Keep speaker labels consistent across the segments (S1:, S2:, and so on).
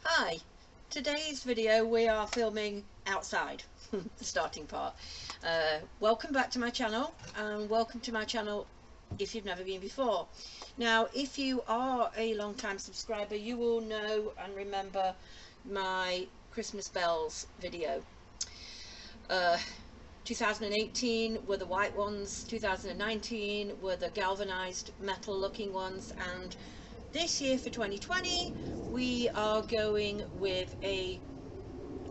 S1: Hi, today's video we are filming outside, the starting part. Welcome back to my channel, and welcome to my channel if you've never been before. Now, if you are a long-time subscriber, you will know and remember my Christmas bells video. 2018 were the white ones, 2019 were the galvanized metal looking ones, and this year for 2020 we are going with a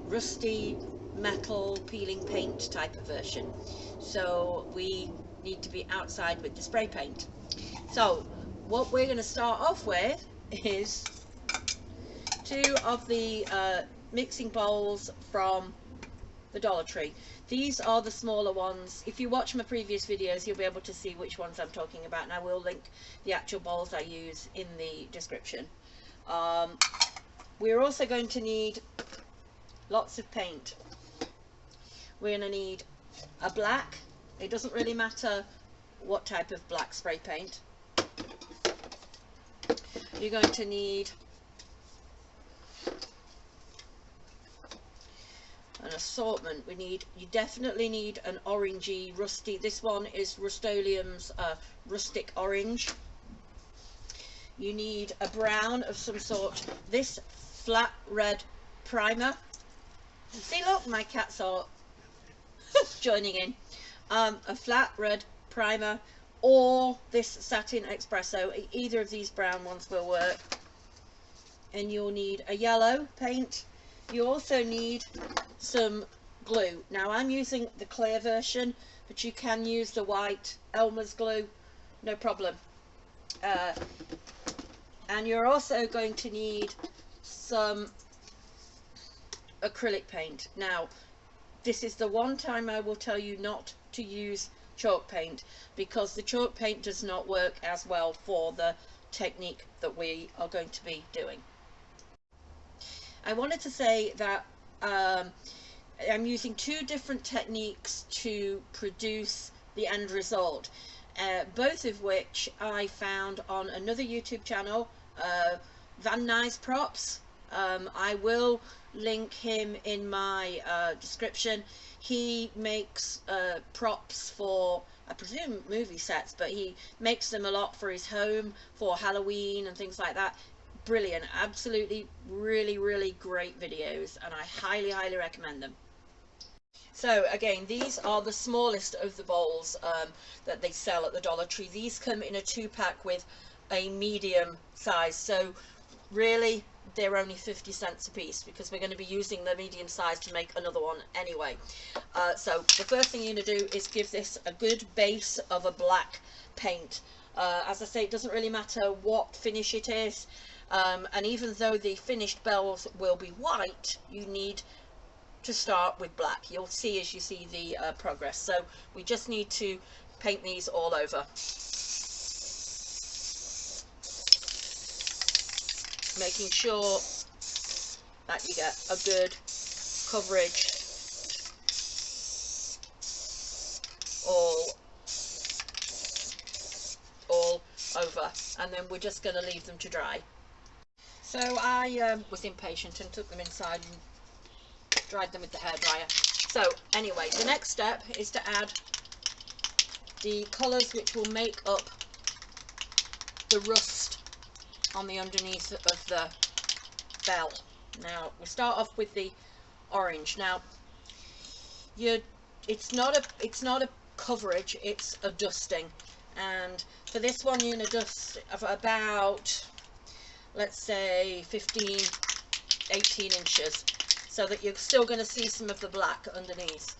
S1: rusty metal peeling paint type of version. So we need to be outside with the spray paint. So what we're going to start off with is two of the mixing bowls from the Dollar Tree. These are the smaller ones. If you watch my previous videos, you'll be able to see which ones I'm talking about, and I will link the actual bowls I use in the description. We're also going to need lots of paint. We're going to need a black. It doesn't really matter what type of black spray paint. You're going to need an assortment. You definitely need an orangey rusty. This one is Rust-Oleum's rustic orange. You need a brown of some sort. This flat red primer. See, look, my cats are joining in. A flat red primer, or this satin espresso. Either of these brown ones will work. And you'll need a yellow paint. You also need some glue. Now I'm using the clear version, but you can use the white Elmer's glue, no problem. And you're also going to need some acrylic paint. Now this is the one time I will tell you not to use chalk paint, because the chalk paint does not work as well for the technique that we are going to be doing. I wanted to say that I'm using two different techniques to produce the end result, both of which I found on another YouTube channel, Van Nuys Props. I will link him in my description. He makes props for, I presume, movie sets, but he makes them a lot for his home, for Halloween and things like that. Brilliant, absolutely, really great videos, and I highly recommend them. So again, these are the smallest of the bowls that they sell at the Dollar Tree. These come in a 2-pack with a medium size, so really they're only 50 cents a piece, because we're going to be using the medium size to make another one anyway. So the first thing you're going to do is give this a good base of a black paint. As I say, it doesn't really matter what finish it is. And even though the finished bells will be white, you need to start with black. You'll see as you see the progress. So we just need to paint these all over. Making sure that you get a good coverage all over, and then we're just going to leave them to dry. So I was impatient and took them inside and dried them with the hairdryer. So anyway, the next step is to add the colours which will make up the rust on the underneath of the bell. Now we start off with the orange. Now it's not a coverage, it's a dusting, and for this one you're going to dust about, let's say 18 inches, so that you're still going to see some of the black underneath.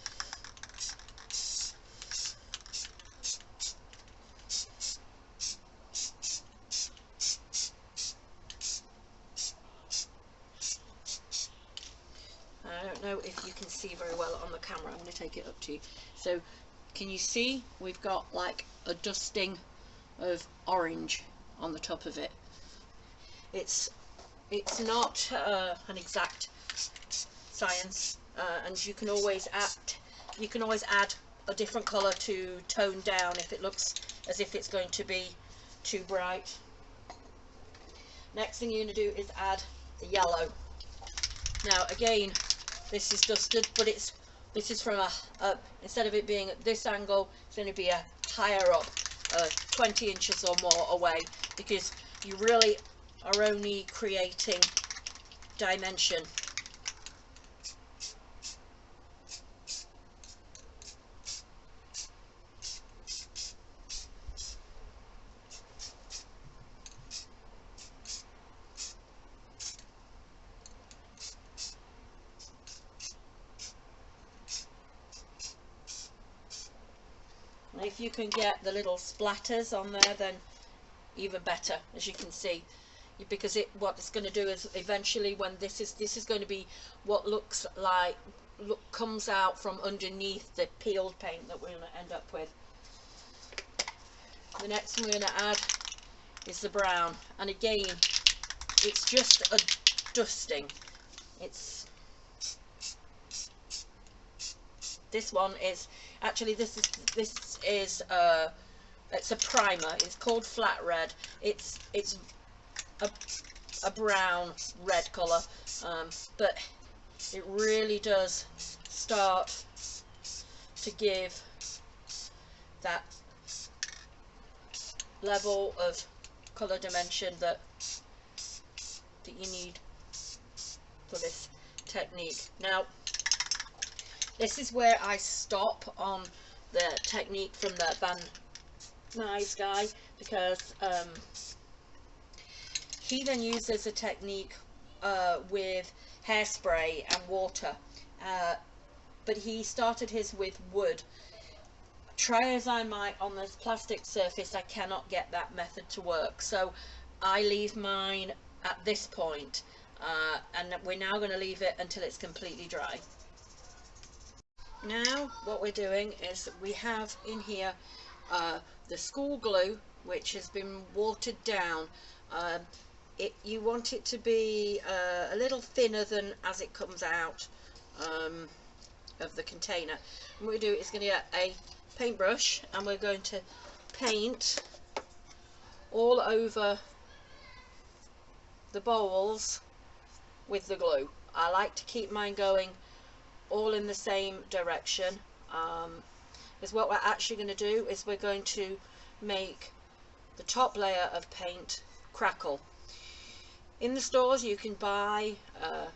S1: I don't know if you can see very well on the camera. I'm going to take it up to you. So can you see we've got like a dusting of orange on the top of it. It's not an exact science, and you can always add a different color to tone down if it looks as if it's going to be too bright. Next thing you're going to do is add the yellow. Now again, this is dusted, but this is from a instead of it being at this angle, it's going to be a higher up, 20 inches or more away, because you really are only creating dimension. And if you can get the little splatters on there, then even better, as you can see, because what it's going to do is eventually, when this is going to be what looks like comes out from underneath the peeled paint that we're going to end up with. The next one we're going to add is the brown, and again, it's just a dusting. This one is actually this is it's a primer. It's called Flat Red. It's a brown red colour, but it really does start to give that level of colour dimension that you need for this technique. Now, this is where I stop on the technique from the Van Nuys guy, because he then uses a technique with hairspray and water, but he started his with wood. Try as I might on this plastic surface, I cannot get that method to work, so I leave mine at this point, and we're now going to leave it until it's completely dry. Now what we're doing is we have in here the school glue, which has been watered down. You want it to be a little thinner than as it comes out of the container. And what we do is going to get a paintbrush, and we're going to paint all over the bowls with the glue. I like to keep mine going all in the same direction, because what we're actually going to do is we're going to make the top layer of paint crackle. In the stores you can buy a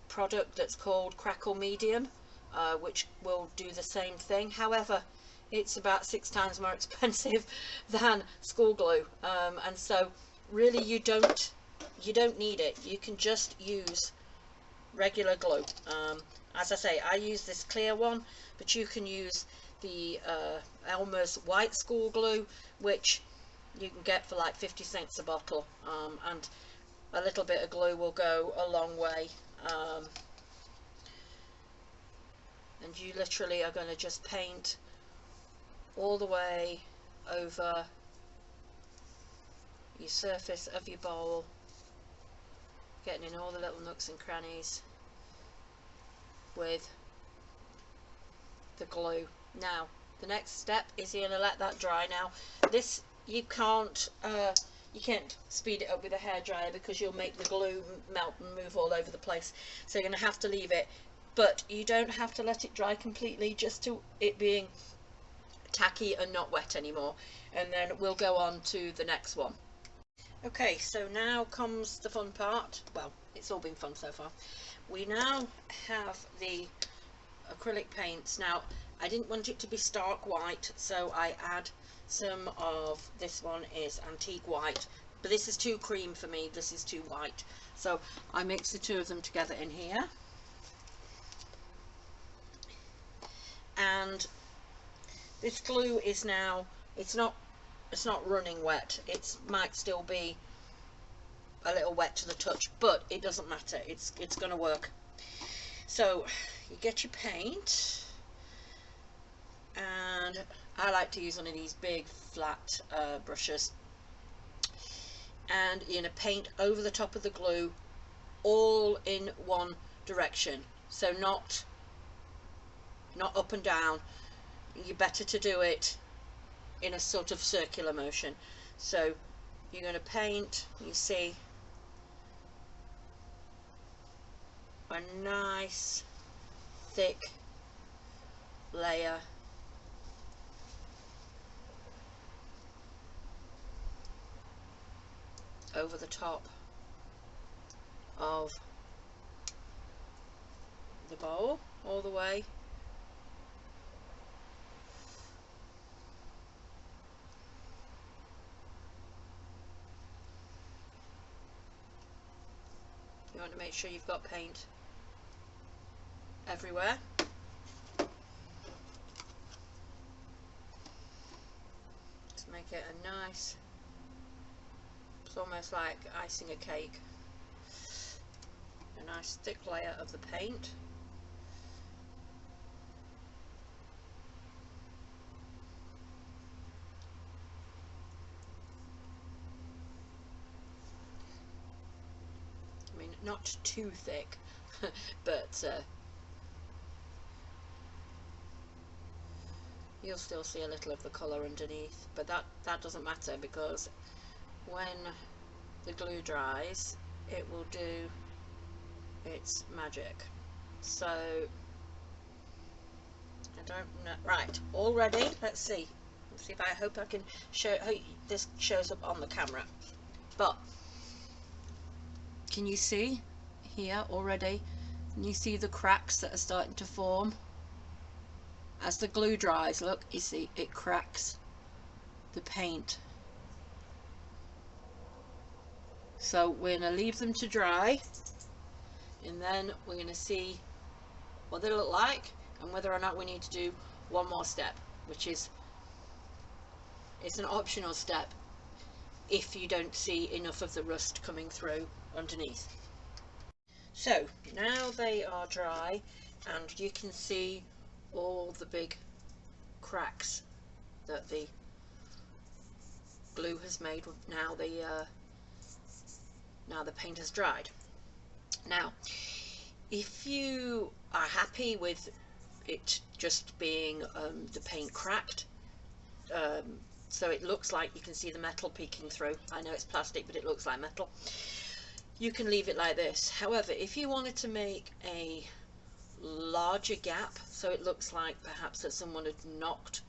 S1: product that's called Crackle Medium, which will do the same thing. However, it's about 6 times more expensive than school glue, and so really you don't need it. You can just use regular glue. As I say, I use this clear one, but you can use the Elmer's white school glue, which you can get for like 50 cents a bottle, and a little bit of glue will go a long way. And you literally are going to just paint all the way over your surface of your bowl, getting in all the little nooks and crannies with the glue. Now the next step is you're going to let that dry. Now this you can't speed it up with a hairdryer, because you'll make the glue melt and move all over the place, so you're going to have to leave it, but you don't have to let it dry completely, just to it being tacky and not wet anymore, and then we'll go on to the next one. Okay, so now comes the fun part. Well, it's all been fun so far. We now have the acrylic paints. Now I didn't want it to be stark white, so I add some of this one is antique white, but this is too cream for me, this is too white, so I mix the two of them together in here. And this glue is now, it's not running wet, it might still be a little wet to the touch, but it doesn't matter, it's going to work. So you get your paint, and I like to use one of these big flat brushes, and you're going to paint over the top of the glue all in one direction, so not up and down. You're better to do it in a sort of circular motion. So you're going to paint, you see, a nice thick layer over the top of the bowl all the way. You want to make sure you've got paint everywhere. To make it a nice, it's almost like icing a cake, a nice thick layer of the paint. I mean, not too thick, but you'll still see a little of the colour underneath, but that doesn't matter, because when the glue dries it will do its magic. So I don't know, right, all ready. Let's see if I hope I can show, hope this shows up on the camera. But can you see here already? Can you see the cracks that are starting to form as the glue dries? Look, you see it cracks the paint. So we're going to leave them to dry, and then we're going to see what they look like and whether or not we need to do one more step, which is, it's an optional step if you don't see enough of the rust coming through underneath. So now they are dry and you can see all the big cracks that the glue has made now the paint has dried. Now if you are happy with it just being the paint cracked, so it looks like you can see the metal peeking through, I know it's plastic but it looks like metal, you can leave it like this. However, if you wanted to make a larger gap, so it looks like perhaps that someone had knocked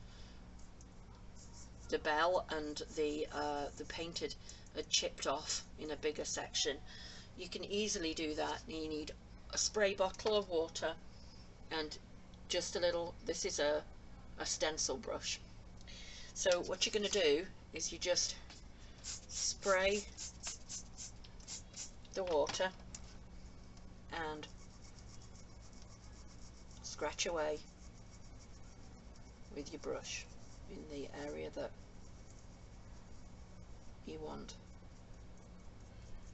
S1: the bell and the paint had chipped off in a bigger section, you can easily do that. You need a spray bottle of water and just a little, this is a stencil brush. So what you're going to do is you just spray the water and scratch away with your brush in the area that you want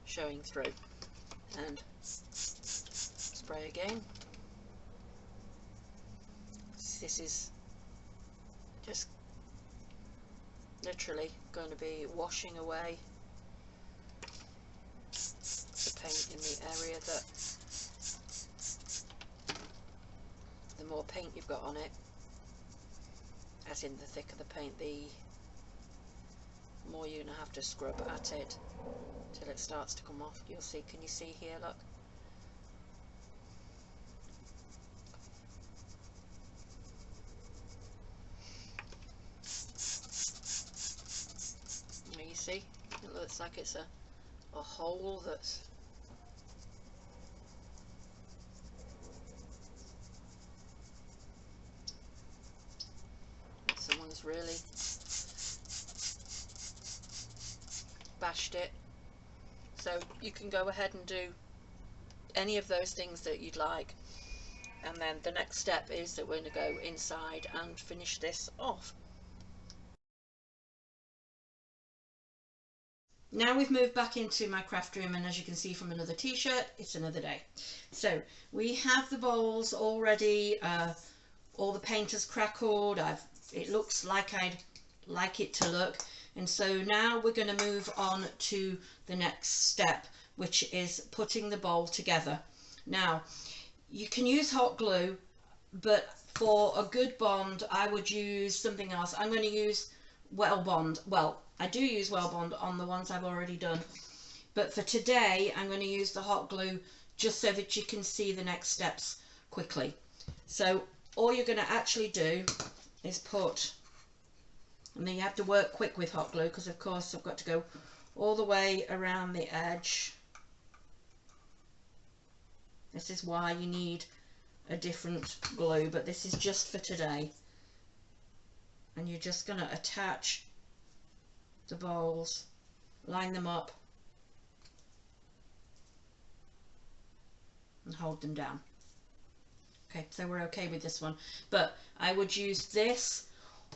S1: showing through, and spray again. This is just literally going to be washing away the paint in the area that, the more paint you've got on it, as in the thicker the paint, the more you're going to have to scrub at it till it starts to come off. You'll see, can you see here, look? You see, it looks like it's a hole that's someone's really bashed it. So you can go ahead and do any of those things that you'd like, and then the next step is that we're going to go inside and finish this off. Now we've moved back into my craft room, and as you can see from another t-shirt, it's another day. So we have the bowls already, all the paint has crackled, it looks like I'd like it to look, and so now we're going to move on to the next step, which is putting the bowl together. Now you can use hot glue, but for a good bond I would use something else. I'm going to use Well Bond. Well, I do use Well Bond on the ones I've already done, but for today I'm going to use the hot glue just so that you can see the next steps quickly. So all you're going to actually do is put, and then you have to work quick with hot glue, because of course I've got to go all the way around the edge. This is why you need a different glue, but this is just for today. And you're just going to attach the bowls, line them up, and hold them down. Okay, so we're okay with this one, but I would use this,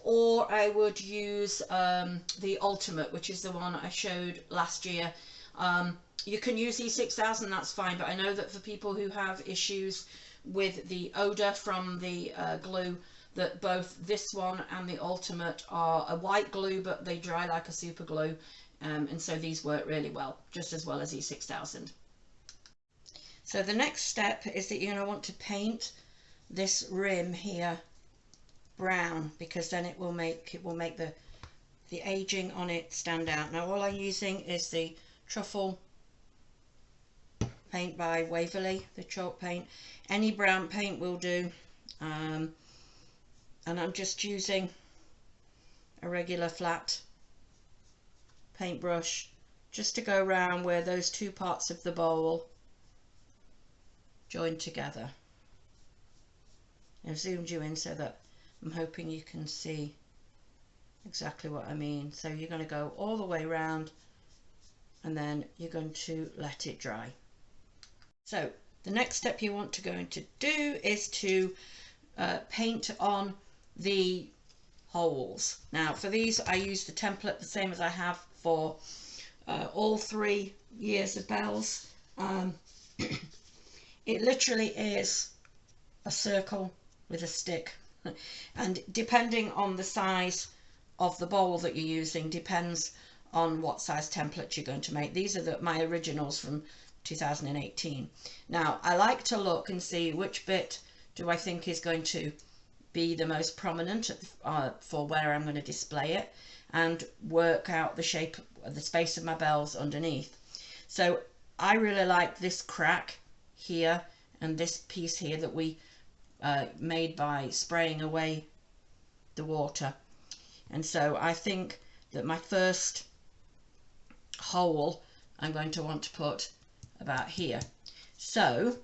S1: or I would use the Ultimate, which is the one I showed last year. You can use E6000, that's fine, but I know that for people who have issues with the odor from the glue, that both this one and the Ultimate are a white glue, but they dry like a super glue, and so these work really well, just as well as E6000. So the next step is that you're going to want to paint this rim here brown, because then it will make the aging on it stand out. Now all I'm using is the Truffle paint by Waverley, the chalk paint. Any brown paint will do, and I'm just using a regular flat paintbrush just to go around where those two parts of the bowl join together. I've zoomed you in so that I'm hoping you can see exactly what I mean. So you're going to go all the way around, and then you're going to let it dry. So the next step you want to go to do is to paint on the holes. Now for these I use the template the same as I have for all 3 years of bells. It literally is a circle with a stick, and depending on the size of the bowl that you're using depends on what size template you're going to make. These are my originals from 2018. Now I like to look and see which bit do I think is going to be the most prominent for where I'm going to display it, and work out the shape of the space of my bells underneath. So I really like this crack here and this piece here that we made by spraying away the water, and so I think that my first hole I'm going to want to put about here. So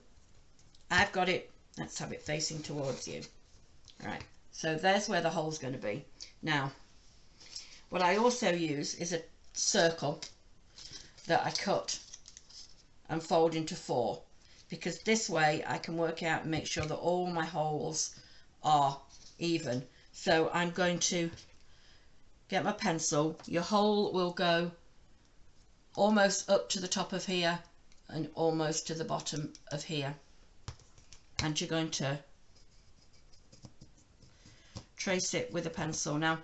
S1: I've got it, let's have it facing towards you. Right, so there's where the hole's going to be. Now what I also use is a circle that I cut and fold into 4, because this way I can work out and make sure that all my holes are even. So I'm going to get my pencil. Your hole will go almost up to the top of here and almost to the bottom of here, and you're going to trace it with a pencil. Now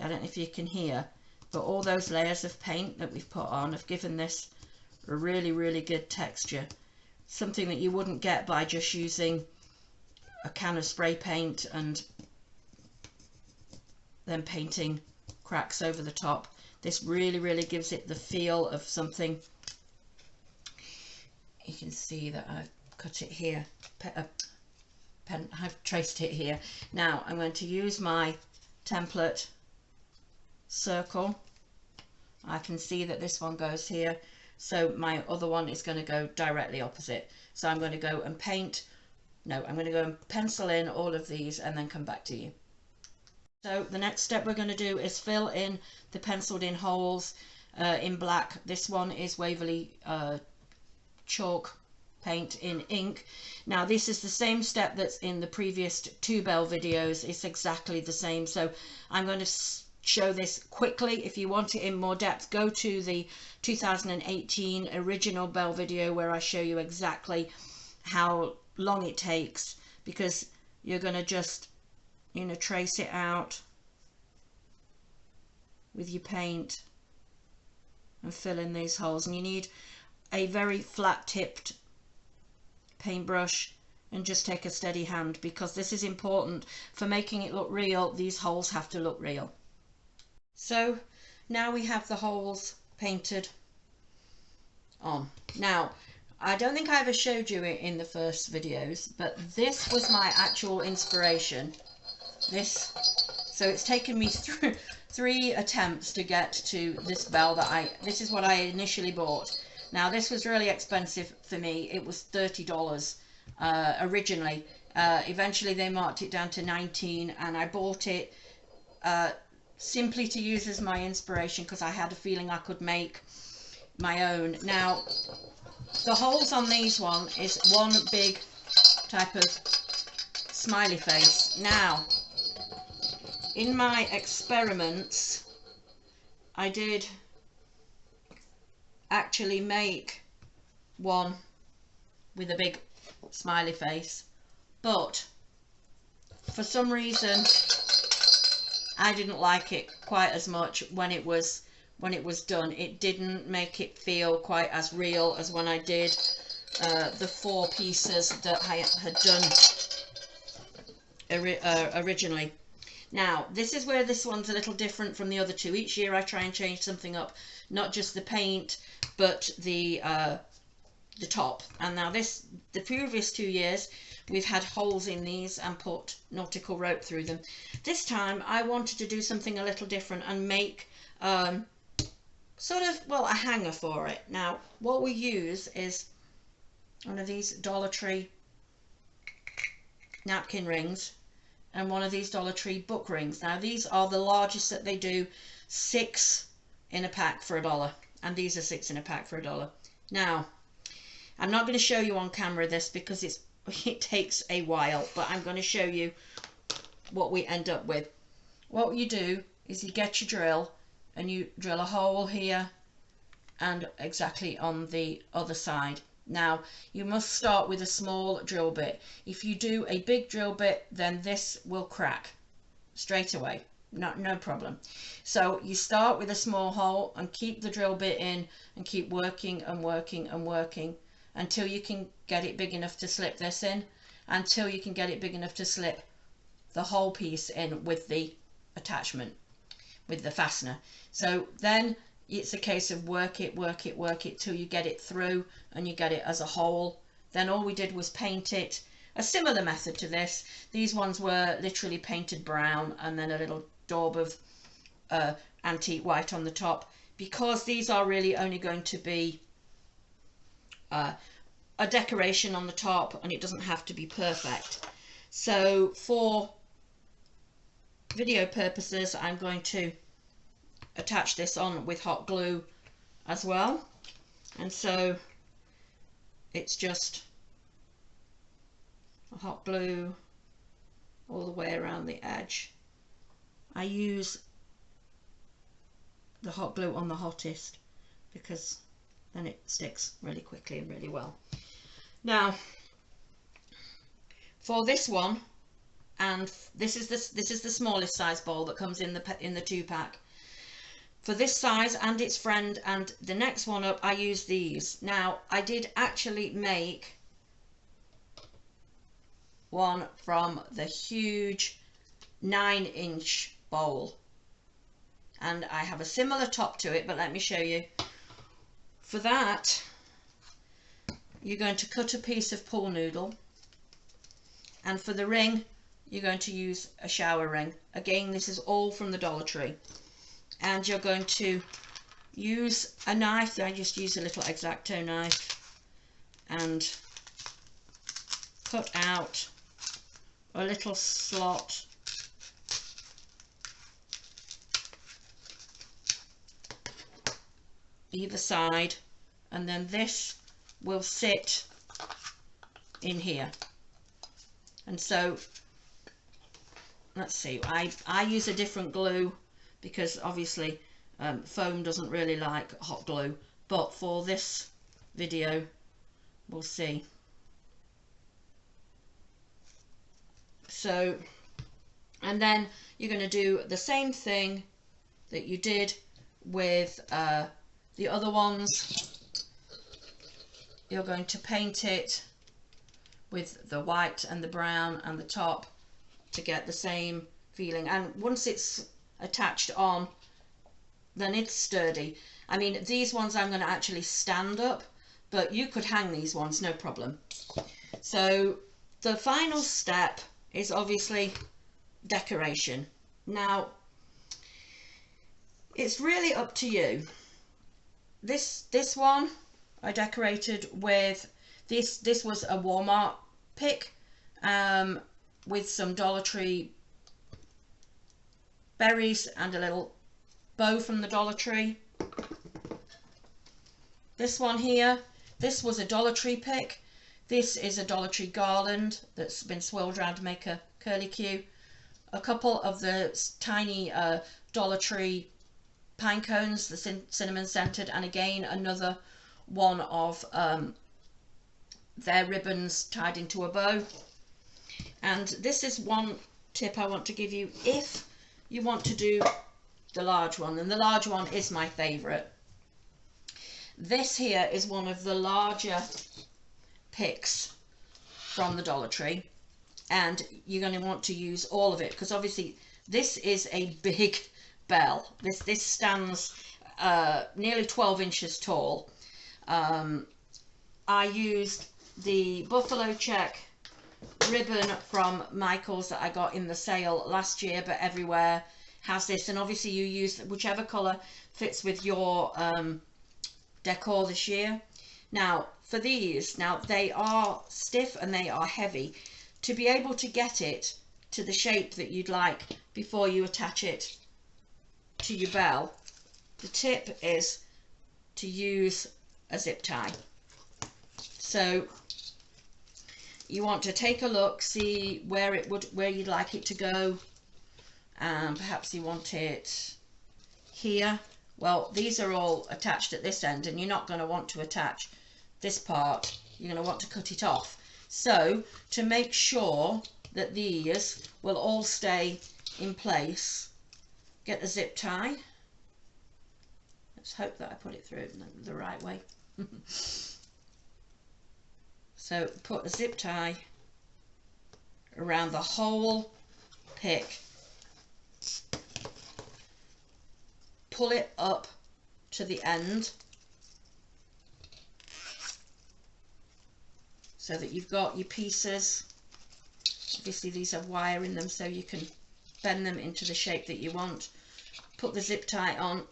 S1: I don't know if you can hear, but all those layers of paint that we've put on have given this a really good texture, something that you wouldn't get by just using a can of spray paint and then painting cracks over the top. This really gives it the feel of something. You can see that I've cut it here, I've traced it here. Now I'm going to use my template circle. I can see that this one goes here, so my other one is going to go directly opposite. So I'm going to go and I'm going to go and pencil in all of these and then come back to you. So the next step we're going to do is fill in the penciled in holes in black. This one is Waverley chalk paint in ink. Now this is the same step that's in the previous 2 bell videos. It's exactly the same, so I'm going to show this quickly. If you want it in more depth, go to the 2018 original bell video where I show you exactly how long it takes, because you're going to just trace it out with your paint and fill in these holes. And you need a very flat tipped paintbrush, and just take a steady hand, because this is important for making it look real. These holes have to look real. So now we have the holes painted on. Now I don't think I ever showed you it in the first videos, but this was my actual inspiration. So it's taken me through 3 attempts to get to this bell that this is what I initially bought. Now this was really expensive for me. It was $30 originally. Eventually they marked it down to 19, and I bought it simply to use as my inspiration because I had a feeling I could make my own. Now the holes on these one is one big type of smiley face. Now in my experiments I did actually make one with a big smiley face, but for some reason I didn't like it quite as much when it was done. It didn't make it feel quite as real as when I did the 4 pieces that I had done originally. Now this is where this one's a little different from the other 2. Each year I try and change something up, not just the paint but the top. And now the previous 2 years we've had holes in these and put nautical rope through them. This time I wanted to do something a little different and make sort of, well, a hanger for it. Now what we use is one of these Dollar Tree napkin rings and one of these Dollar Tree book rings. Now these are the largest that they do, 6 in a pack for $1, and these are 6 in a pack for $1. Now I'm not going to show you on camera this because it takes a while, but I'm going to show you what we end up with. What you do is you get your drill and you drill a hole here and exactly on the other side. Now you must start with a small drill bit. If you do a big drill bit, then this will crack straight away. No problem. So you start with a small hole and keep the drill bit in and keep working and working and working until you can get it big enough to slip this in, until you can get it big enough to slip the whole piece in with the attachment, with the fastener. So then it's a case of work it till you get it through and you get it as a whole. Then all we did was paint it. A similar method to this. These ones were literally painted brown and then a little daub of antique white on the top, because these are really only going to be a decoration on the top and it doesn't have to be perfect. So for video purposes I'm going to attach this on with hot glue as well, and so it's just a hot glue all the way around the edge. I use the hot glue on the hottest because then it sticks really quickly and really well. Now for this one, and this is the smallest size bowl that comes in the 2-pack. For this size and its friend and the next one up, I use these. Now I did actually make one from the huge 9-inch bowl, and I have a similar top to it, but let me show you. For that you're going to cut a piece of pool noodle, and for the ring you're going to use a shower ring. Again, this is all from the Dollar Tree. And you're going to use a knife. I just use a little X-Acto knife and cut out a little slot either side, and then this will sit in here. And so let's see, I use a different glue because obviously foam doesn't really like hot glue, but for this video we'll see. So, and then you're going to do the same thing that you did with the other ones. You're going to paint it with the white and the brown and the top to get the same feeling, and once it's attached on then it's sturdy. I mean, these ones I'm going to actually stand up, but you could hang these ones, no problem. So the final step is obviously decoration. Now, it's really up to you. This one I decorated with this was a Walmart pick with some Dollar Tree berries and a little bow from the Dollar Tree. This one here, this was a Dollar Tree pick. This is a Dollar Tree garland that's been swirled around to make a curly Q. A couple of the tiny Dollar Tree pine cones, the cinnamon scented, and again another one of their ribbons tied into a bow. And this is one tip I want to give you if you want to do the large one, and the large one is my favourite. This here is one of the larger picks from the Dollar Tree, and you're going to want to use all of it because obviously this is a big bell. This stands nearly 12 inches tall. I used the buffalo check ribbon from Michael's that I got in the sale last year, but everywhere has this, and obviously you use whichever colour fits with your decor this year. Now for these, now they are stiff and they are heavy. To be able to get it to the shape that you'd like before you attach it to your bell, the tip is to use a zip tie. So you want to take a look, see where you'd like it to go, and perhaps you want it here. Well, these are all attached at this end, and you're not going to want to attach this part. You're going to want to cut it off. So to make sure that these will all stay in place, get the zip tie. Let's hope that I put it through the right way. So put a zip tie around the whole pick, pull it up to the end so that you've got your pieces. Obviously these have wire in them so you can bend them into the shape that you want. Put the zip tie on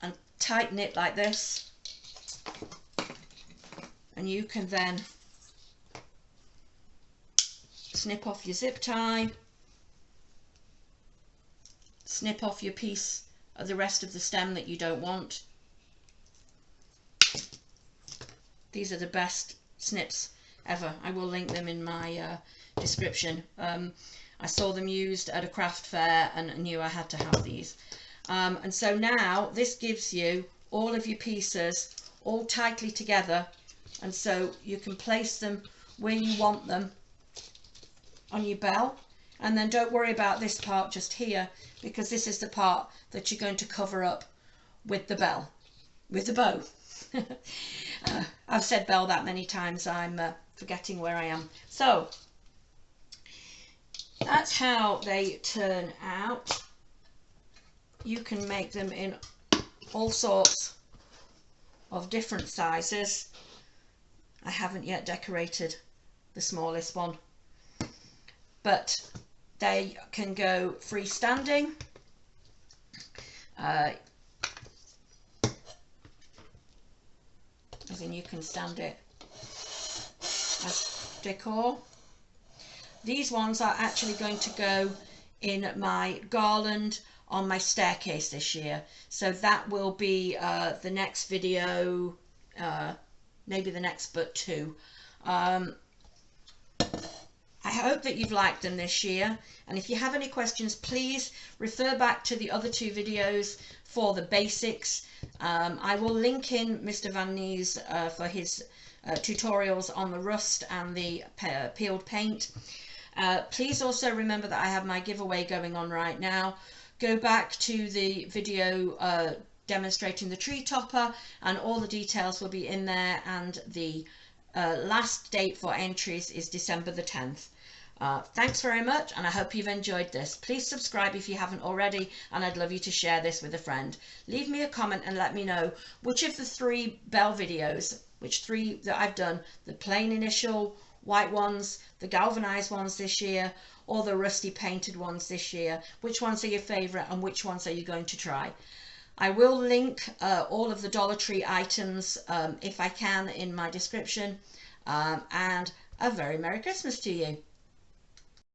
S1: and tighten it like this, and you can then snip off your zip tie, snip off your piece of the rest of the stem that you don't want. These are the best snips ever. I will link them in my description. I saw them used at a craft fair and knew I had to have these. And so now this gives you all of your pieces all tightly together, and so you can place them where you want them on your bell. And then don't worry about this part just here, because this is the part that you're going to cover up with the bell, with the bow. I've said bell that many times I'm forgetting where I am. So that's how they turn out. You can make them in all sorts of different sizes. I haven't yet decorated the smallest one, but they can go freestanding. As in you can stand it as decor. These ones are actually going to go in my garland on my staircase this year, so that will be the next video, maybe the next but two. I hope that you've liked them this year, and if you have any questions, please refer back to the other two videos for the basics. I will link in Mr. Van Nees for his tutorials on the rust and the peeled paint. Please also remember that I have my giveaway going on right now. Go back to the video demonstrating the tree topper, and all the details will be in there, and the last date for entries is December the 10th. Thanks very much, and I hope you've enjoyed this. Please subscribe if you haven't already, and I'd love you to share this with a friend. Leave me a comment and let me know which of the 3 bell videos which 3 that I've done, the plain initial white ones, the galvanized ones this year, or the rusty painted ones this year. Which ones are your favorite and which ones are you going to try? I will link all of the Dollar Tree items if I can in my description, and a very Merry Christmas to you.